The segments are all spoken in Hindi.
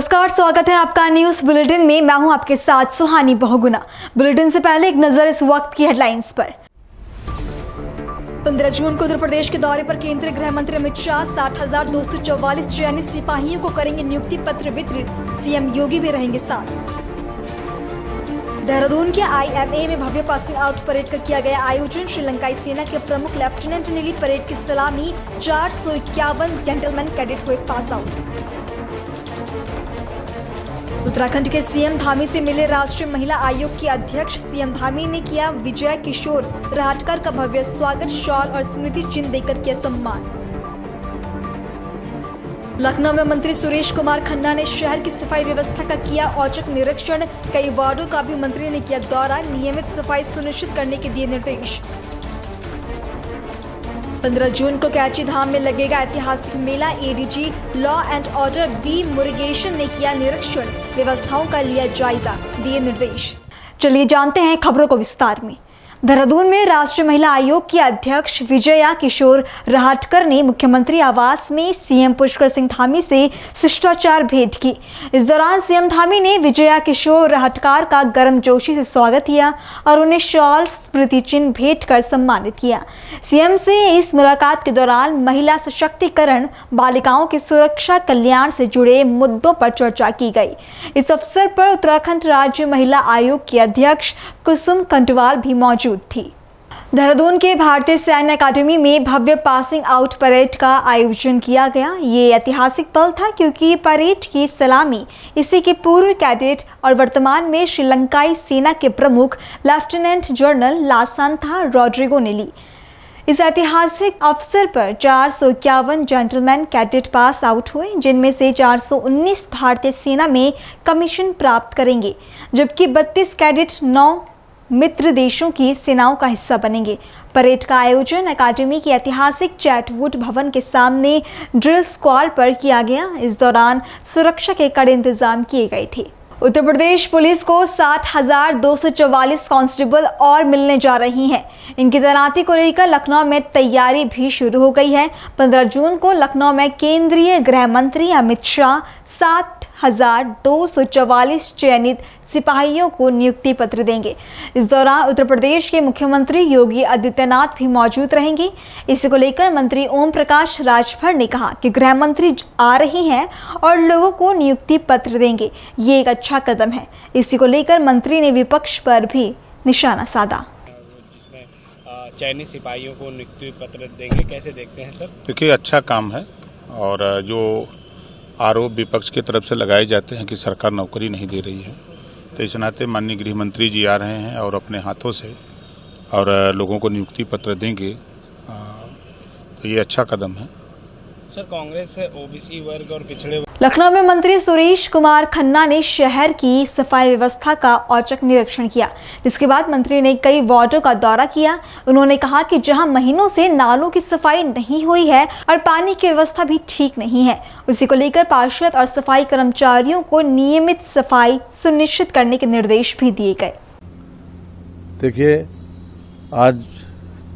नमस्कार, स्वागत है आपका न्यूज बुलेटिन में। मैं हूं आपके साथ सुहानी बहुगुना। बुलेटिन से पहले एक नजर इस वक्त की हेडलाइंस पर। 15 जून को उत्तर प्रदेश के दौरे पर केंद्रीय गृह मंत्री अमित शाह 60,244 चयनित सिपाहियों को करेंगे नियुक्ति पत्र वितरित। सीएम योगी भी रहेंगे साथ। देहरादून के IMA में भव्य पासिंग आउट परेड का किया गया आयोजन। श्रीलंकाई सेना के प्रमुख लेफ्टिनेंट ने ली परेड की सलामी। 451 जेंटलमैन कैडेट हुए पास आउट। उत्तराखंड के सीएम धामी से मिले राष्ट्रीय महिला आयोग की अध्यक्ष। सीएम धामी ने किया विजय किशोर राहटकर का भव्य स्वागत। शॉल और स्मृति चिन्ह देकर किया सम्मान। लखनऊ में मंत्री सुरेश कुमार खन्ना ने शहर की सफाई व्यवस्था का किया औचक निरीक्षण। कई वार्डों का भी मंत्री ने किया दौरा। नियमित सफाई सुनिश्चित करने के दिए निर्देश। 15 जून को कैची धाम में लगेगा ऐतिहासिक मेला। ADG law and order B Murugesan ने किया निरीक्षण। व्यवस्थाओं का लिया जायजा, दिए निर्देश। चलिए जानते हैं खबरों को विस्तार में। देहरादून में राष्ट्रीय महिला आयोग की अध्यक्ष विजया किशोर राहटकर ने मुख्यमंत्री आवास में सीएम पुष्कर सिंह धामी से शिष्टाचार भेंट की। इस दौरान सीएम धामी ने विजया किशोर राहटकर का गर्मजोशी से स्वागत किया और उन्हें शॉल स्मृति चिन्ह भेंट कर सम्मानित किया। सीएम से इस मुलाकात के दौरान महिला सशक्तिकरण, बालिकाओं की सुरक्षा, कल्याण से जुड़े मुद्दों पर चर्चा की गई। इस अवसर पर उत्तराखंड राज्य महिला आयोग की अध्यक्ष कुसुम कंटवाल भी मौजूद थी। देहरादून के भारतीय सैन्य अकादमी में भव्य पासिंग आउट परेड का आयोजन किया गया। ये ऐतिहासिक पल था क्योंकि परेड की सलामी इसी के पूर्व कैडेट और वर्तमान में श्रीलंकाई सेना के प्रमुख लेफ्टिनेंट जनरल लासांथा रॉड्रिगो ने ली। इस ऐतिहासिक अवसर पर 451 जेंटलमैन कैडेट पास आउट हुए, जिनमें से 419 भारतीय सेना में कमीशन प्राप्त करेंगे, जबकि 32 कैडेट 9 मित्र देशों की सेनाओं का हिस्सा बनेंगे। परेड का आयोजन अकादमी की ऐतिहासिक चैटवुड भवन के सामने ड्रिल स्क्वाड पर किया गया। इस दौरान सुरक्षा के कड़े इंतजाम किए गए थे। उत्तर प्रदेश पुलिस को 60,244 कांस्टेबल और मिलने जा रही हैं। इनकी तैनाती को लेकर लखनऊ में तैयारी भी शुरू हो गई है। 15 जून को लखनऊ में केंद्रीय गृह मंत्री अमित शाह 60,244 चयनित सिपाहियों को नियुक्ति पत्र देंगे। इस दौरान उत्तर प्रदेश के मुख्यमंत्री योगी आदित्यनाथ भी मौजूद रहेंगे। इसी को लेकर मंत्री ओम प्रकाश राजभर ने कहा कि गृह मंत्री आ रही हैं और लोगों को नियुक्ति पत्र देंगे। ये एक अच्छा कदम है। इसी को लेकर मंत्री ने विपक्ष पर भी निशाना साधा। जिसमें चयनित सिपाहियों को नियुक्ति पत्र देंगे, कैसे देखते हैं सर? देखिए, अच्छा काम है और जो आरोप विपक्ष की तरफ से लगाए जाते हैं कि सरकार नौकरी नहीं दे रही है, तो इस नाते माननीय गृह मंत्री जी आ रहे हैं और अपने हाथों से और लोगों को नियुक्ति पत्र देंगे, तो ये अच्छा कदम है। सर, कांग्रेस OBC वर्ग और पिछड़े लखनऊ में मंत्री सुरेश कुमार खन्ना ने शहर की सफाई व्यवस्था का औचक निरीक्षण किया, जिसके बाद मंत्री ने कई वार्डों का दौरा किया। उन्होंने कहा कि जहां महीनों से नालों की सफाई नहीं हुई है और पानी की व्यवस्था भी ठीक नहीं है, उसी को लेकर पार्षद और सफाई कर्मचारियों को नियमित सफाई सुनिश्चित करने के निर्देश भी दिए गए। देखिए, आज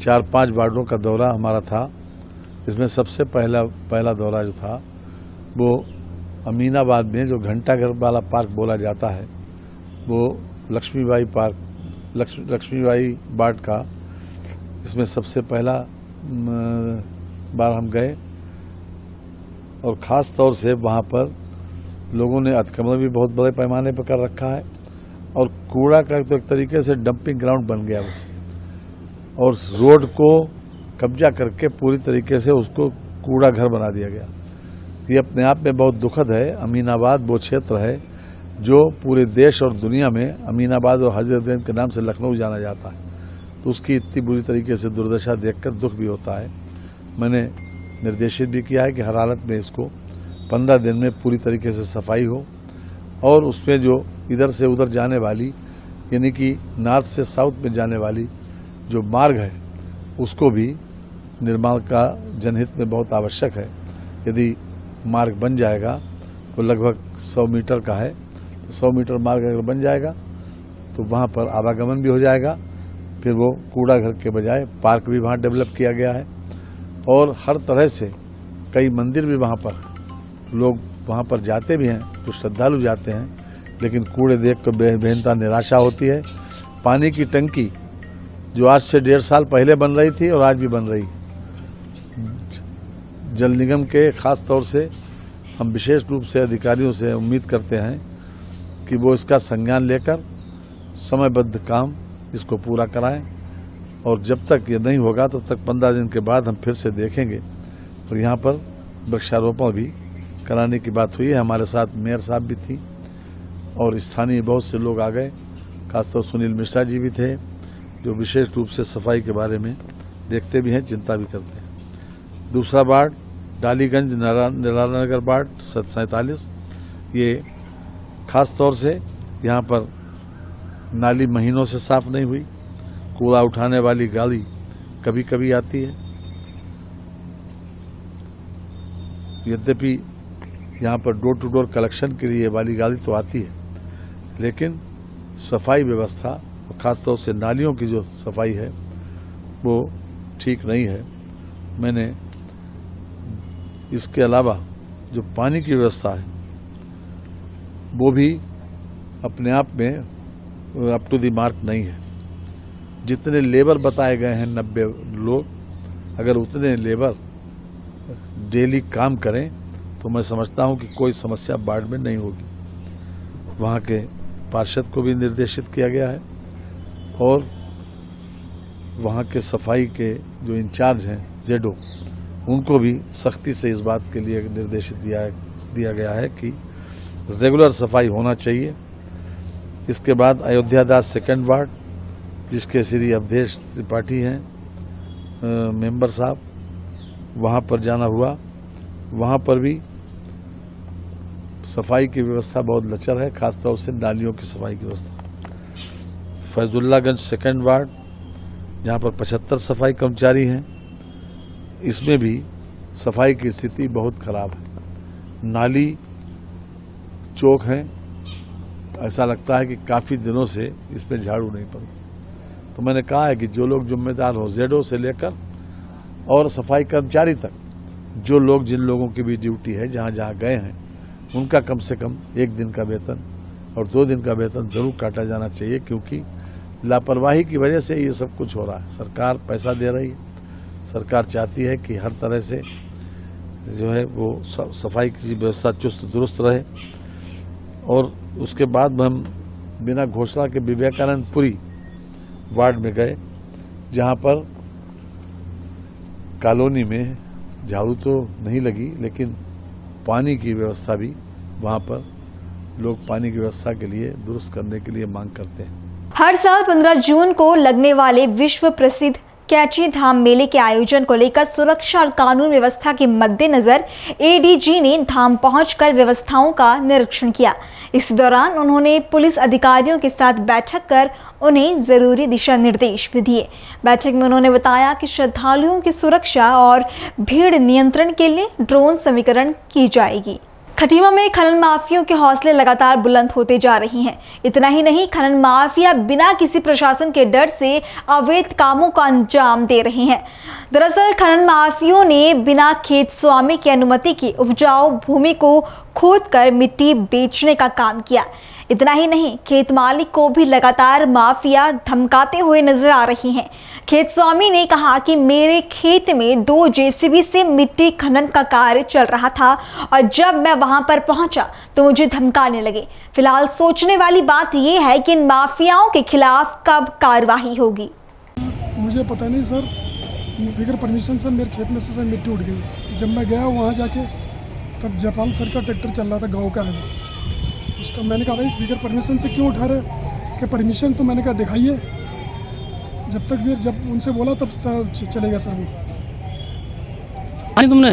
4-5 वार्डों का दौरा हमारा था। इसमें सबसे पहला दौरा जो था वो अमीनाबाद में जो घंटाघर वाला पार्क बोला जाता है, वो लक्ष्मीबाई पार्क, लक्ष्मीबाई वार्ड का, इसमें सबसे पहला बार हम गए और ख़ास तौर से वहाँ पर लोगों ने अतिक्रमण भी बहुत बड़े पैमाने पर कर रखा है और कूड़ा का तो एक तरीके से डंपिंग ग्राउंड बन गया वो, और रोड को कब्जा करके पूरी तरीके से उसको कूड़ा घर बना दिया गया। ये अपने आप में बहुत दुखद है। अमीनाबाद वो क्षेत्र है जो पूरे देश और दुनिया में अमीनाबाद और हजरतगंज के नाम से लखनऊ जाना जाता है, तो उसकी इतनी बुरी तरीके से दुर्दशा देखकर दुख भी होता है। मैंने निर्देशित भी किया है कि हर हालत में इसको 15 दिन में पूरी तरीके से सफाई हो और उसमें जो इधर से उधर जाने वाली, यानी कि नॉर्थ से साउथ में जाने वाली जो मार्ग है, उसको भी निर्माण का जनहित में बहुत आवश्यक है। यदि मार्ग बन जाएगा तो लगभग 100 मीटर का है, तो 100 मीटर मार्ग अगर बन जाएगा तो वहाँ पर आवागमन भी हो जाएगा। फिर वो कूड़ा घर के बजाय पार्क भी वहाँ डेवलप किया गया है और हर तरह से कई मंदिर भी वहाँ पर लोग वहाँ पर जाते भी हैं, जो श्रद्धालु जाते हैं, लेकिन कूड़े देख कर बेहनता निराशा होती है। पानी की टंकी जो आज से 1.5 साल पहले बन रही थी और आज भी बन रही, जल निगम के खास तौर से हम विशेष रूप से अधिकारियों से उम्मीद करते हैं कि वो इसका संज्ञान लेकर समयबद्ध काम इसको पूरा कराएं, और जब तक ये नहीं होगा तब तक 15 दिन के बाद हम फिर से देखेंगे। और यहाँ पर वृक्षारोपण भी कराने की बात हुई है। हमारे साथ मेयर साहब भी थी और स्थानीय बहुत से लोग आ गए, खासतौर सुनील मिश्रा जी भी थे, जो विशेष रूप से सफाई के बारे में देखते भी हैं, चिंता भी करते हैं। दूसरा वार्ड डालीगंज निराला नगर वार्ड 47, ये खास तौर से यहाँ पर नाली महीनों से साफ नहीं हुई। कूड़ा उठाने वाली गाड़ी कभी कभी आती है, यद्यपि यहाँ पर डोर टू डोर कलेक्शन के लिए वाली गाड़ी तो आती है, लेकिन सफाई व्यवस्था और खासतौर से नालियों की जो सफाई है वो ठीक नहीं है। मैंने इसके अलावा जो पानी की व्यवस्था है वो भी अपने आप में अप टू दी मार्क नहीं है। जितने लेबर बताए गए हैं 90 लोग, अगर उतने लेबर डेली काम करें तो मैं समझता हूं कि कोई समस्या बाढ़ में नहीं होगी। वहां के पार्षद को भी निर्देशित किया गया है और वहां के सफाई के जो इंचार्ज हैं जेडो, उनको भी सख्ती से इस बात के लिए निर्देशित दिया गया है कि रेगुलर सफाई होना चाहिए। इसके बाद अयोध्या दास 2nd वार्ड, जिसके श्री अवधेश त्रिपाठी हैं मेंबर साहब, वहां पर जाना हुआ। वहां पर भी सफाई की व्यवस्था बहुत लचर है, खासतौर से नालियों की सफाई की व्यवस्था। फैजुल्लागंज 2nd वार्ड, जहां पर 75 सफाई कर्मचारी हैं, इसमें भी सफाई की स्थिति बहुत खराब है। नाली चौक हैं, ऐसा लगता है कि काफी दिनों से इसमें झाड़ू नहीं पड़ी। तो मैंने कहा है कि जो लोग जिम्मेदार हो, जेडो से लेकर और सफाई कर्मचारी तक, जो लोग जिन लोगों की भी ड्यूटी है जहां जहां गए हैं, उनका कम से कम 1 दिन का वेतन और 2 दिन का वेतन जरूर काटा जाना चाहिए, क्योंकि लापरवाही की वजह से ये सब कुछ हो रहा है। सरकार पैसा दे रही है, सरकार चाहती है कि हर तरह से जो है वो सफाई की व्यवस्था चुस्त दुरुस्त रहे। और उसके बाद हम बिना घोषणा के विवेकानंदपुरी वार्ड में गए, जहां पर कॉलोनी में झाड़ू तो नहीं लगी, लेकिन पानी की व्यवस्था भी वहां पर लोग पानी की व्यवस्था के लिए दुरुस्त करने के लिए मांग करते हैं। हर साल 15 जून को लगने वाले विश्व प्रसिद्ध कैची धाम मेले के आयोजन को लेकर सुरक्षा और कानून व्यवस्था के मद्देनजर एडीजी ने धाम पहुंचकर व्यवस्थाओं का निरीक्षण किया। इस दौरान उन्होंने पुलिस अधिकारियों के साथ बैठक कर उन्हें जरूरी दिशा निर्देश भी दिए। बैठक में उन्होंने बताया कि श्रद्धालुओं की सुरक्षा और भीड़ नियंत्रण के लिए ड्रोन समीकरण की जाएगी। खटीमा में खनन माफियाओं के हौसले लगातार बुलंद होते जा रही हैं। इतना ही नहीं, खनन माफिया बिना किसी प्रशासन के डर से अवैध कामों का अंजाम दे रहे हैं। दरअसल खनन माफियाओं ने बिना खेत स्वामी की अनुमति के उपजाऊ भूमि को खोदकर मिट्टी बेचने का काम किया। इतना ही नहीं, खेत मालिक को भी लगातार माफिया धमकाते हुए नजर आ रही हैं। खेत स्वामी ने कहा कि मेरे खेत में 2 जेसीबी से मिट्टी खनन का कार्य चल रहा था और जब मैं वहां पर पहुंचा तो मुझे धमकाने लगे। फिलहाल सोचने वाली बात यह है कि इन माफियाओं के खिलाफ कब कार्रवाई होगी। मुझे पता नहीं सर, बगैर परमिशन से मेरे खेत में से सर मिट्टी उठ गई। जब मैं गया वहाँ जाके, तब जयपाल सर का ट्रैक्टर चल रहा था, गाँव का है उसका। मैंने कहा भाई बगैर परमिशन से क्यों उठा रहे? कि परमिशन तो मैंने कहा दिखाइए। जब तक फिर जब उनसे बोला तब चलेगा सर वो। तुमने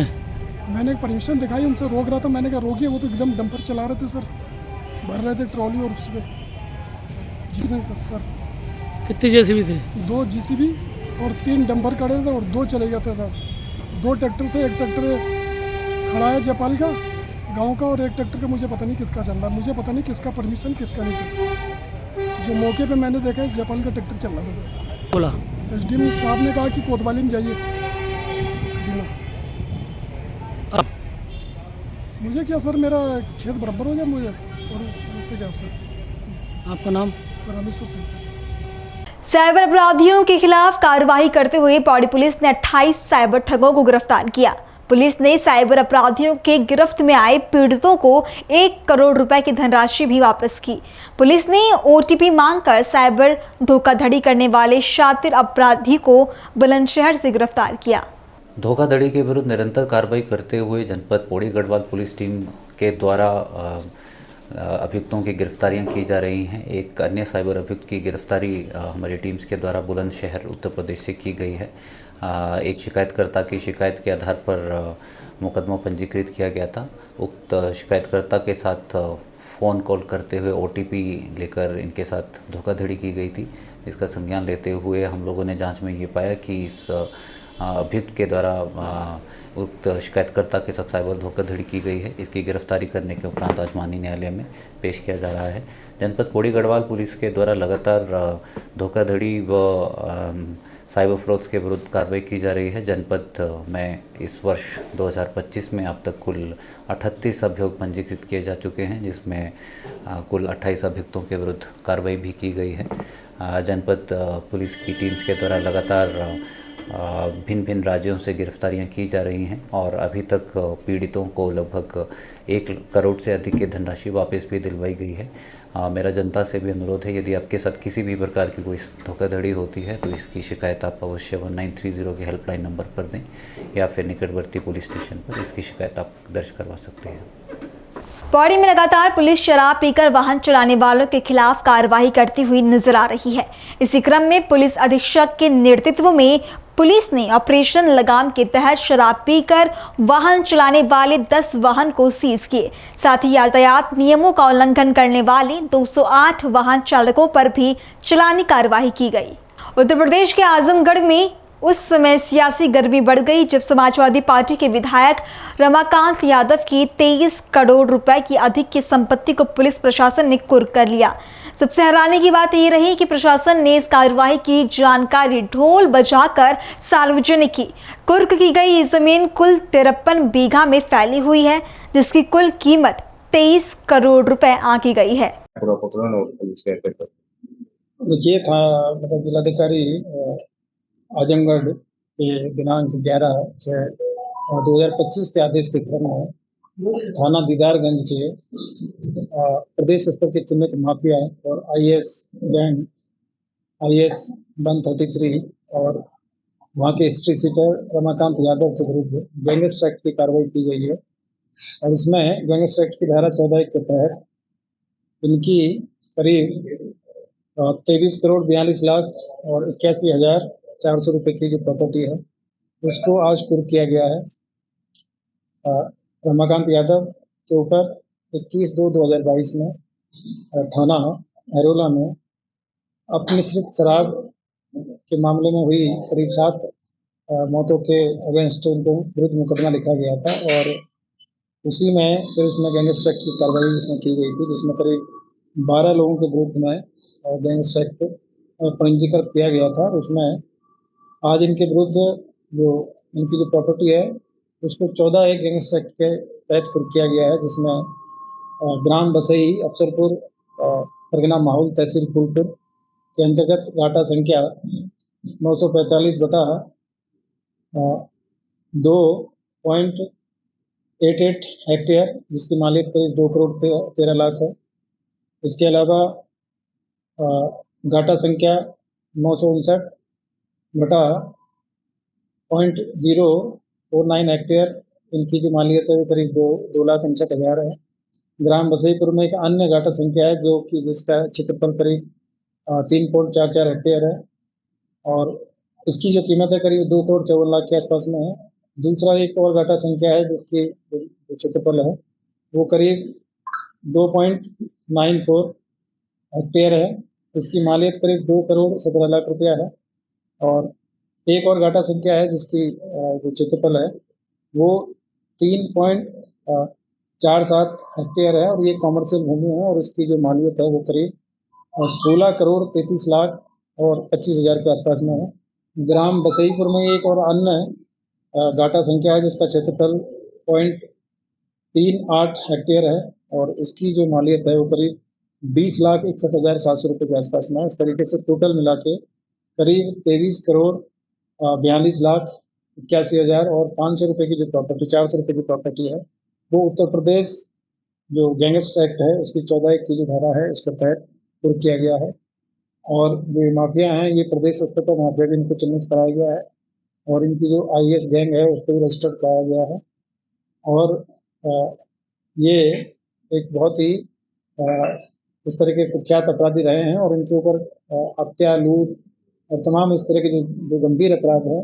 मैंने परमिशन दिखाई, उनसे रोक रहा था। मैंने कहा रोकिए, वो तो एकदम डंपर चला रहे थे सर, भर रहे थे ट्रॉली और उसमें जिसमें सर कितने जेसीबी थे? 2 जीसीबी और 3 डंपर खड़े थे और 2 चले गए थे सर। 2 ट्रैक्टर थे, एक ट्रैक्टर खड़ा है जयपाल का गांव का और एक ट्रैक्टर का मुझे पता नहीं किसका चल रहा है। मुझे पता नहीं किसका परमिशन किसका नहीं सर। जो मौके पे मैंने देखा है जयपाल का ट्रैक्टर चल रहा था सर। बोला एसडीएम साहब ने कहा कि कोतवाली में जाइए। मुझे क्या सर, मेरा खेत बराबर हो गया मुझे, और उससे क्या सर। आपका नाम? रामेश्वर सिंह सर। साइबर अपराधियों के खिलाफ कार्रवाई करते हुए पौड़ी पुलिस ने 28 साइबर ठगों को गिरफ्तार किया। पुलिस ने साइबर अपराधियों के गिरफ्त में आए पीड़ितों को 1 करोड़ रुपए की धनराशि भी वापस की। पुलिस ने ओटीपी मांगकर साइबर धोखाधड़ी करने वाले शातिर अपराधी को बुलंदशहर से गिरफ्तार किया। धोखाधड़ी के विरुद्ध निरंतर कार्रवाई करते हुए जनपद पौड़ी गढ़वाल पुलिस टीम के द्वारा अभियुक्तों की गिरफ्तारियां की जा रही हैं। एक अन्य साइबर अभियुक्त की गिरफ्तारी हमारी टीम्स के द्वारा बुलंदशहर उत्तर प्रदेश से की गई है। एक शिकायतकर्ता की शिकायत के आधार पर मुकदमा पंजीकृत किया गया था। उक्त शिकायतकर्ता के साथ फ़ोन कॉल करते हुए ओटीपी लेकर इनके साथ धोखाधड़ी की गई थी, जिसका संज्ञान लेते हुए हम लोगों ने जांच में ये पाया कि इस अभियुक्त के द्वारा उक्त शिकायतकर्ता के साथ साइबर धोखाधड़ी की गई है। इसकी गिरफ्तारी करने के उपरांत आज माननीय न्यायालय में पेश किया जा रहा है। जनपद पौड़ी गढ़वाल पुलिस के द्वारा लगातार धोखाधड़ी व साइबर फ्रॉड्स के विरुद्ध कार्रवाई की जा रही है। जनपद में इस वर्ष 2025 में अब तक कुल 38 अभियोग पंजीकृत किए जा चुके हैं, जिसमें कुल 28 अभियुक्तों के विरुद्ध कार्रवाई भी की गई है। जनपद पुलिस की टीम्स के द्वारा लगातार भिन्न भिन्न राज्यों से गिरफ्तारियां की जा रही हैं और अभी तक पीड़ितों को लगभग 1 करोड़ से अधिक की धनराशि वापस भी दिलवाई गई है। मेरा जनता से भी अनुरोध है, यदि आपके साथ किसी भी प्रकार की कोई धोखाधड़ी होती है तो इसकी शिकायत आप अवश्य 1930 के हेल्पलाइन नंबर पर दें या फिर निकटवर्ती पुलिस स्टेशन पर इसकी शिकायत आप दर्ज करवा सकते हैं। पौड़ी में लगातार पुलिस शराब पीकर वाहन चलाने वालों के खिलाफ कार्रवाई करती हुई नजर आ रही है। इसी क्रम में पुलिस अधीक्षक के नेतृत्व में पुलिस ने ऑपरेशन लगाम के तहत शराब पीकर वाहन चलाने वाले 10 वाहन को सीज किए। साथ ही यातायात नियमों का उल्लंघन करने वाले 208 वाहन चालकों पर भी चालानी कार्रवाई की गई। उत्तर प्रदेश के आजमगढ़ में उस समय सियासी गर्मी बढ़ गई जब समाजवादी पार्टी के विधायक रमाकांत यादव की 23 करोड़ रुपए की अधिक की संपत्ति को पुलिस प्रशासन ने कुर्क कर लिया। सबसे हैरानी की बात यह रही कि प्रशासन ने इस कार्रवाई की जानकारी ढोल बजाकर सार्वजनिक की। कुर्क की गई ये जमीन कुल 53 बीघा में फैली हुई है, जिसकी कुल कीमत 23 करोड़ रुपए आंकी गई है। देखिए था मतलब जिलाधिकारी आजमगढ़ के दिनांक 11/6/2025 के आदेश के क्रम में थाना दीदारगंज के प्रदेश स्तर के चिन्हित माफिया और IAS गैंग IAS 133 और वहाँ के हिस्ट्री सीटर रमाकांत यादव के विरुद्ध गैंगस्टर एक्ट की कार्रवाई की गई है। और इसमें गैंगस्टर एक्ट की धारा 14 के तहत इनकी करीब 23 करोड़ 42 लाख और 81,400 रुपये की जो प्रॉपर्टी है उसको आज कुर्क किया गया है। रमाकांत यादव के ऊपर 21/2/2022 में थाना हरोला में अपमिश्रित शराब के मामले में हुई करीब 7 मौतों के अगेंस्ट उनको विरुद्ध मुकदमा लिखा गया था और उसी में फिर उसमें गैंगस्टर एक्ट की कार्रवाई इसमें की गई थी, जिसमें करीब 12 लोगों के विरुद्ध में गैंगस्टर एक्ट पंजीकृत किया गया था। उसमें आज इनके विरुद्ध जो इनकी जो प्रॉपर्टी है उसको 14 एक गैंगस्टर एक्ट के तहत कुर्क किया गया है, जिसमें ग्राम बसई अफसरपुर परगना माहौल तहसील फूलपुर के अंतर्गत घाटा संख्या 945/2.88 हेक्टेयर जिसकी मालियत करीब 2 करोड़ 13 लाख है। इसके अलावा घाटा संख्या 959/049 हेक्टेयर इनकी जो मालियत है वो करीब 2,59,000 है। ग्राम बसईपुर में एक अन्य घाटा संख्या है जो कि जिसका क्षेत्रफल करीब 3.44 हेक्टेयर है और इसकी जो कीमत है करीब 2 करोड़ 54 लाख के आसपास में है। दूसरा एक और घाटा संख्या है जिसकी क्षेत्रफल है वो करीब 2.94 हेक्टेयर है। इसकी मालियत करीब 2 करोड़ 17 लाख रुपया है। और एक और घाटा संख्या है जिसकी जो क्षेत्रफल है वो 3.47 हेक्टेयर है और ये कॉमर्शियल भूमि है और इसकी जो मालियत है वो करीब 16 करोड़ 33 लाख और 25,000 के आसपास में है। ग्राम बसईपुर में एक और अन्य घाटा संख्या है जिसका क्षेत्रफल 38 हेक्टेयर है और इसकी जो मालियत है वो करीब 20,61,700 रुपये के आसपास में है। इस तरीके से टोटल मिला के करीब 23 करोड़ 42,81,000 और 500 रुपये की जो प्रॉपर्टी 400 रुपये की प्रॉपर्टी है वो उत्तर प्रदेश जो गैंगस्टर एक्ट है उसकी 14 की जो धारा है उसके तहत कुर्क किया गया है। और जो माफिया हैं ये प्रदेश स्तर पर माफिया भी इनको चिन्हित कराया गया है और इनकी जो IAS गैंग है उसको भी रजिस्टर्ड कराया गया है। और ये एक बहुत ही इस तरह के कुख्यात अपराधी रहे हैं और इनके ऊपर हत्या, लूट और तमाम इस तरह के जो गंभीर अपराध हैं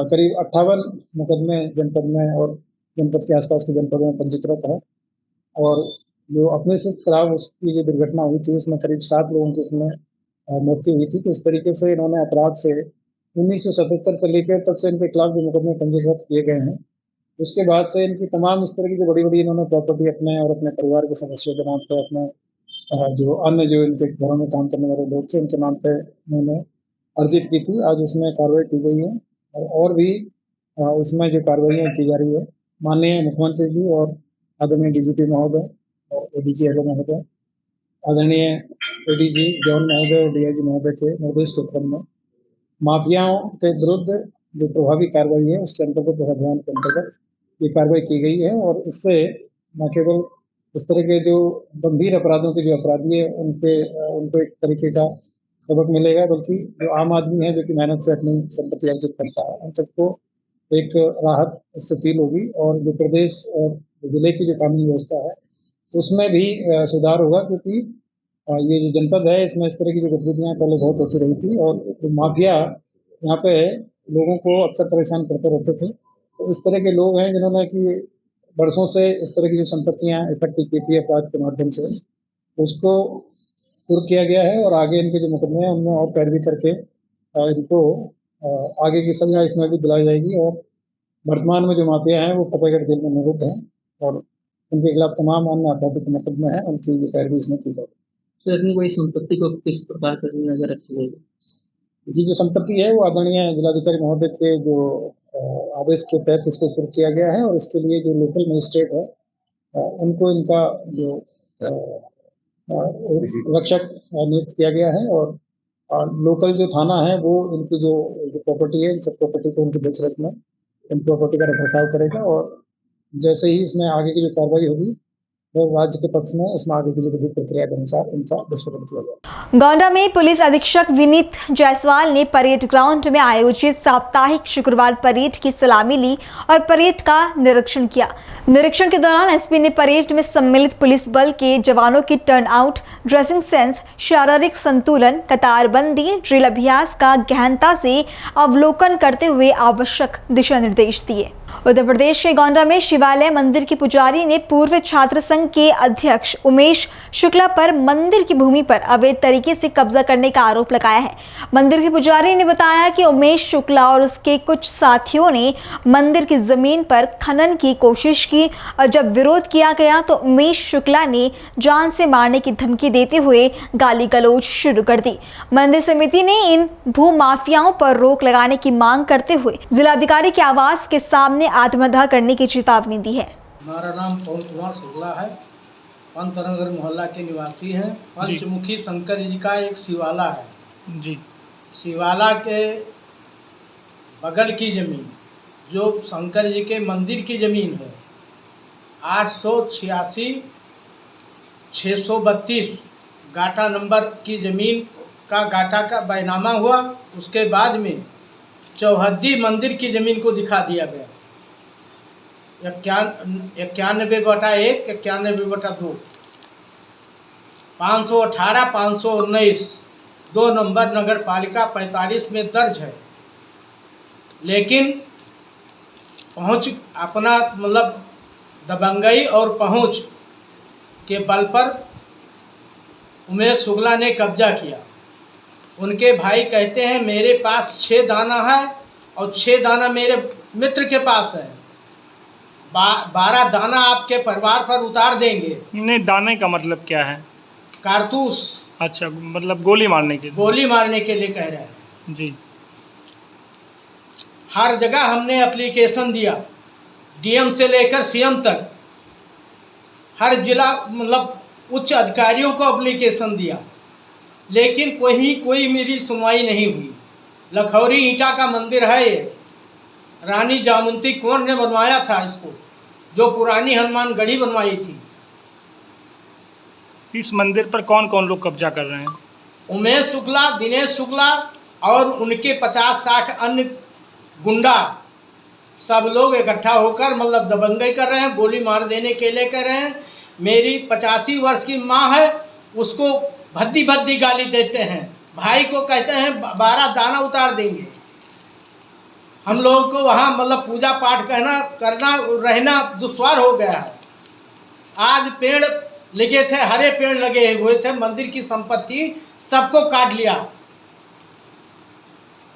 करीब 58 मुकदमे जनपद में और जनपद के आसपास के जनपदों में पंजीकृत है। और जो अपने से शराब उसकी जो दुर्घटना हुई थी उसमें करीब 7 लोगों की उसमें मृत्यु हुई थी। तो इस तरीके से इन्होंने अपराध से 1977 से लेकर तब से इनके खिलाफ जो मुकदमे पंजीकृत किए गए हैं उसके बाद से इनकी तमाम इस तरह की जो बड़ी बड़ी इन्होंने प्रॉपर्टी अपने और अपने परिवार के सदस्यों के नाम पे अपने जो अन्य जो इनके घरों में काम करने वाले लोग थे उनके नाम पे इन्होंने अर्जित की थी। आज उसमें कार्रवाई की गई है और भी उसमें जो कार्रवाइयाँ की जा रही है माननीय मुख्यमंत्री जी और आदरणीय DGP महोदय और ADG महोदय, आदरणीय ADG जॉन महोदय और DIG महोदय के निर्देश के क्रम में माफियाओं के विरुद्ध जो प्रभावी कार्रवाई है उसके अंतर्गत अभियान के अंतर्गत ये कार्रवाई की गई है। और इससे न केवल इस तरह के जो गंभीर अपराधों के जो अपराधी है उनको एक तरीके का सबक मिलेगा, बल्कि जो आम आदमी है जो कि मेहनत से अपनी संपत्ति अर्जित करता है उन सबको एक राहत इससे फील होगी। और जो प्रदेश और जिले की जो कानून व्यवस्था है उसमें भी सुधार होगा, क्योंकि ये जो जनपद है इसमें इस तरह की जो गतिविधियाँ पहले बहुत होती रही थी और जो माफिया यहाँ पे लोगों को अक्सर परेशान करते रहते थे। तो इस तरह के लोग हैं जिन्होंने कि बरसों से इस तरह की जो संपत्तियाँ इकट्ठी की थी अपराध के माध्यम से उसको कुर्क किया गया है और आगे इनके जो मुकदमे हैं उनमें और पैरवी करके इनको आगे की सजा इसमें भी दिलाई जाएगी। और वर्तमान में जो माफिया हैं वो फतेहगढ़ जेल में निरुद्ध हैं और उनके खिलाफ तमाम अन्य आपराधिक मुकदमे हैं उनकी पैरवी इसमें की जाएगी। सर अपनी कोई संपत्ति को किस प्रकार कर नजर रखी जाएगी? जी जो संपत्ति है वो आदरणीय जिलाधिकारी महोदय के जो आदेश के तहत इसको कुर्क किया गया है और इसके लिए जो लोकल मजिस्ट्रेट है उनको इनका जो रक्षक नियुक्त किया गया है। और लोकल जो थाना है वो इनकी जो प्रॉपर्टी है इन सब प्रॉपर्टी को उनकी देख रेख में इन प्रॉपर्टी का रखरखाव करेगा और जैसे ही इसमें आगे की जो कार्रवाई होगी वो राज्य के पक्ष में इसमें आगे की जो विधिक प्रक्रिया के अनुसार इनका विस्फोटन किया जाएगा। गोंडा में पुलिस अधीक्षक विनीत जायसवाल ने परेड ग्राउंड में आयोजित साप्ताहिक शुक्रवार परेड की सलामी ली और परेड का निरीक्षण किया। निरीक्षण के दौरान एसपी ने परेड में सम्मिलित पुलिस बल के जवानों की टर्न आउट, ड्रेसिंग सेंस, शारीरिक संतुलन, कतारबंदी, ड्रिल अभ्यास का गहनता से अवलोकन करते हुए आवश्यक दिशा निर्देश दिए। उत्तर प्रदेश के गोंडा में शिवालय मंदिर के पुजारी ने पूर्व छात्र संघ के अध्यक्ष उमेश शुक्ला पर मंदिर की भूमि पर अवैध तरीके से कब्जा करने का आरोप लगाया है। मंदिर के पुजारी ने बताया कि उमेश शुक्ला और उसके कुछ साथियों ने मंदिर की जमीन पर खनन की कोशिश की और जब विरोध किया गया तो उमेश शुक्ला ने जान से मारने की धमकी देते हुए गाली गलौज शुरू कर दी। मंदिर समिति ने इन भू माफियाओं पर रोक लगाने की मांग करते हुए जिलाधिकारी के आवास के सामने आत्मदाह करने की चेतावनी दी है। हमारा नाम पवन कुमार शुक्ला है, पंतनगर मोहल्ला के निवासी हैं। पंचमुखी शंकर जी का एक शिवाला है जी। शिवाला के बगल की जमीन जो शंकर जी के मंदिर की जमीन है 886 632 गाटा नंबर की जमीन का गाटा का बैनामा हुआ। उसके बाद में चौहद्दी मंदिर की जमीन को दिखा दिया गया 91/1, 91/2, 518, 519 2 नंबर नगर पालिका 45 में दर्ज है। लेकिन पहुंच अपना मतलब दबंगई और पहुंच के बल पर उमेश शुक्ला ने कब्जा किया। उनके भाई कहते हैं मेरे पास 6 दाना है और 6 दाना मेरे मित्र के पास है, 12 दाना आपके परिवार पर उतार देंगे। नहीं, दाने का मतलब क्या है? कारतूस। अच्छा, मतलब गोली मारने के लिए कह रहे हैं जी। हर जगह हमने एप्लीकेशन दिया, डीएम से लेकर सीएम तक, हर जिला मतलब उच्च अधिकारियों को एप्लीकेशन दिया, लेकिन कोई मेरी सुनवाई नहीं हुई। लखौरी ईंटा का मंदिर है ये, रानी जामुनती कौर ने बनवाया था इसको, जो पुरानी हनुमान गढ़ी बनवाई थी। इस मंदिर पर कौन कौन लोग कब्जा कर रहे हैं? उमेश शुक्ला, दिनेश शुक्ला और उनके 50-60 अन्य गुंडा, सब लोग इकट्ठा होकर मतलब दबंगई कर रहे हैं, गोली मार देने के लिए कर रहे हैं। मेरी 85 वर्ष की माँ है, उसको भद्दी भद्दी गाली देते हैं, भाई को कहते हैं 12 दाना उतार देंगे। हम लोगों को वहाँ मतलब पूजा पाठ करना रहना दुश्वार हो गया है। आज पेड़ लगे थे, हरे पेड़ लगे हुए थे, मंदिर की संपत्ति सबको काट लिया।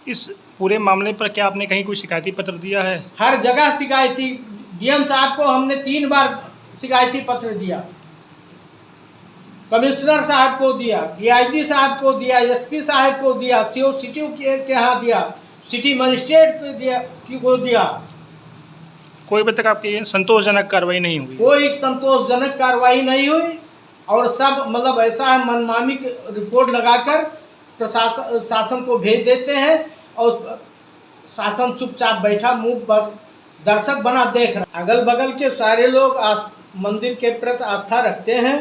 इस पूरे मामले पर क्या आपने कहीं कोई शिकायती पत्र दिया है? हर जगह शिकायती, डीएम साहब को हमने 3 बार शिकायती पत्र दिया, कमिश्नर साहब को दिया, डीआईजी साहब को दिया, एसपी साहब को दिया, सीओ सिटी के यहाँ दिया, सिटी मजिस्ट्रेट को दिया। कोई अभी तक आपकी संतोषजनक कार्रवाई नहीं हुई? कोई संतोषजनक कार्रवाई नहीं हुई और सब मतलब ऐसा है, मनमानी की रिपोर्ट लगाकर प्रशासन शासन को भेज देते हैं और शासन चुपचाप बैठा मुंह पर दर्शक बना देख रहा। अगल बगल के सारे लोग मंदिर के प्रति आस्था रखते हैं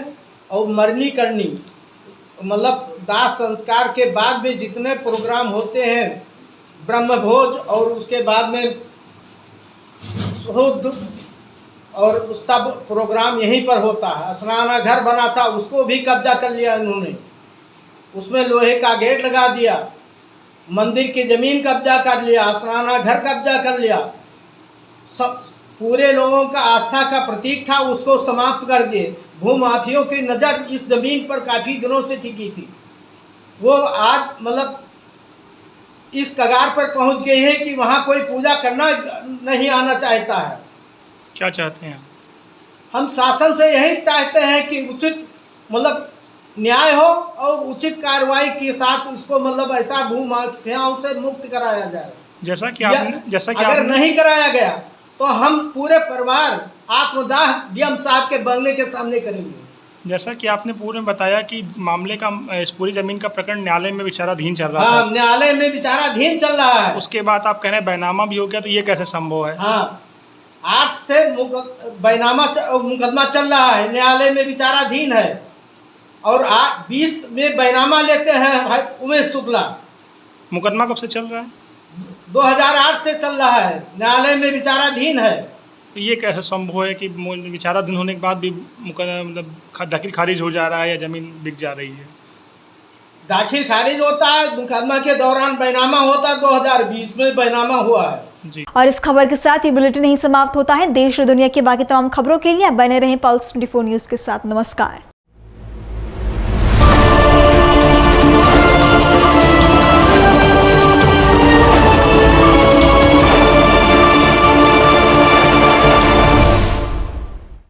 और मरनी करनी मतलब दाह संस्कार के बाद में जितने प्रोग्राम होते हैं, ब्रह्मभोज और उसके बाद में शुद्ध और सब प्रोग्राम यहीं पर होता है। स्नाना घर बना था, उसको भी कब्जा कर लिया इन्होंने, उसमें लोहे का गेट लगा दिया, मंदिर की जमीन कब्जा कर लिया, स्नाना घर कब्जा कर लिया। सब पूरे लोगों का आस्था का प्रतीक था, उसको समाप्त कर दिए। भूमाफियों की नज़र इस जमीन पर काफ़ी दिनों से टिकी थी, वो आज मतलब इस कगार पर पहुंच गई है कि वहाँ कोई पूजा करना नहीं आना चाहता है। क्या चाहते हैं? हम शासन से यही चाहते हैं कि उचित मतलब न्याय हो और उचित कार्रवाई के साथ इसको मतलब ऐसा भूमाफियाओं से मुक्त कराया जाए। जैसा कि अगर नहीं कराया गया तो हम पूरे परिवार आत्मदाह डीएम साहब के बंगले के सामने करेंगे। जैसा कि आपने पूरे में बताया कि मामले का इस पूरी जमीन का प्रकरण न्यायालय में विचाराधीन चल रहा है। न्यायालय में विचाराधीन चल रहा है। उसके बाद आप कह रहे हैं बैनामा भी हो गया, तो ये कैसे संभव है? हाँ, 8 से बैनामा मुकदमा चल रहा है, न्यायालय में विचाराधीन है और 20 में बैनामा लेते हैं उमेश शुक्ला। मुकदमा कब से चल रहा है? 2008 से चल रहा है, न्यायालय में विचाराधीन है। तो ये कैसे संभव है कि विचाराधीन होने के बाद भी मतलब दाखिल खारिज हो जा रहा है या ज़मीन बिक जा रही है? दाखिल खारिज होता है, मुकदमा के दौरान बैनामा होता है, 2020 में बैनामा हुआ है जी। और इस खबर के साथ ये बुलेटिन नहीं समाप्त होता है। देश और दुनिया की बाकी तमाम खबरों के लिए बने रहें पल्स 24 न्यूज़ के साथ। नमस्कार।